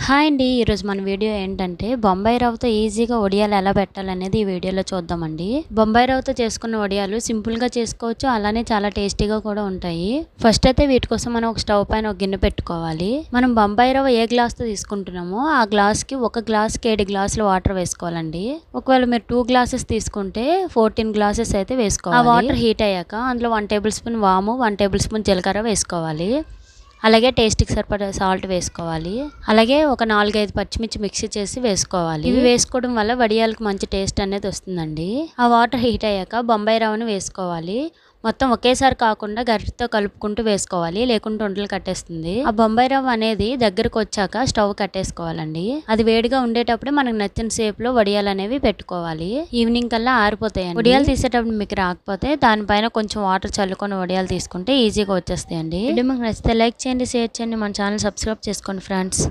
Hi అండి. ఈరోజు మన వీడియో ఏంటంటే బొంబాయి రవ్వతో ఈజీగా వడియాలు ఎలా పెట్టాలనేది ఈ వీడియోలో చూద్దామండి. బొంబాయి రవ్వతో చేసుకున్న వడియాలు సింపుల్గా చేసుకోవచ్చు, అలానే చాలా టేస్టీగా కూడా ఉంటాయి. ఫస్ట్ అయితే వీటి కోసం మనం ఒక స్టవ్ పైన ఒక గిన్నె పెట్టుకోవాలి. మనం బొంబాయి రవ్వ ఏ గ్లాస్తో తీసుకుంటున్నామో ఆ గ్లాస్కి ఒక గ్లాస్కి 7 గ్లాసులు వాటర్ వేసుకోవాలండి. ఒకవేళ మీరు 2 గ్లాసెస్ తీసుకుంటే 14 గ్లాసెస్ అయితే వేసుకోవాలి. ఆ వాటర్ హీట్ అయ్యాక అందులో 1 టేబుల్ స్పూన్ వాము, 1 టేబుల్ స్పూన్ జీలకర్ర వేసుకోవాలి. అలాగే టేస్ట్కి సరిపడా సాల్ట్ వేసుకోవాలి. అలాగే ఒక 4-5 పచ్చిమిర్చి మిక్సీ చేసి వేసుకోవాలి. ఇవి వేసుకోవడం వల్ల వడియాలకు మంచి టేస్ట్ అనేది వస్తుందండి. ఆ వాటర్ హీట్ అయ్యాక బొంబాయి రవ్వను వేసుకోవాలి. మొత్తం ఒకేసారి కాకుండా గరిటెతో కలుపుకుంటూ వేసుకోవాలి, లేకుంటే ఉండలు కట్టేస్తుంది. ఆ బొంబాయి రవ్వ అనేది దగ్గరకు వచ్చాక స్టవ్ కట్టేసుకోవాలండి. అది వేడిగా ఉండేటప్పుడు మనకు నచ్చిన షేప్ లో వడియాలు అనేవి పెట్టుకోవాలి. ఈవినింగ్ కల్లా ఆరిపోతాయండి. వడియాలు తీసేటప్పుడు మీకు రాకపోతే దానిపైన కొంచెం వాటర్ చల్లుకొని వడియాలు తీసుకుంటే ఈజీగా వచ్చేస్తాయండి. వీడియో మీకు నచ్చితే లైక్ చేయండి, షేర్ చేయండి, మన ఛానల్ సబ్స్క్రైబ్ చేసుకోండి ఫ్రెండ్స్.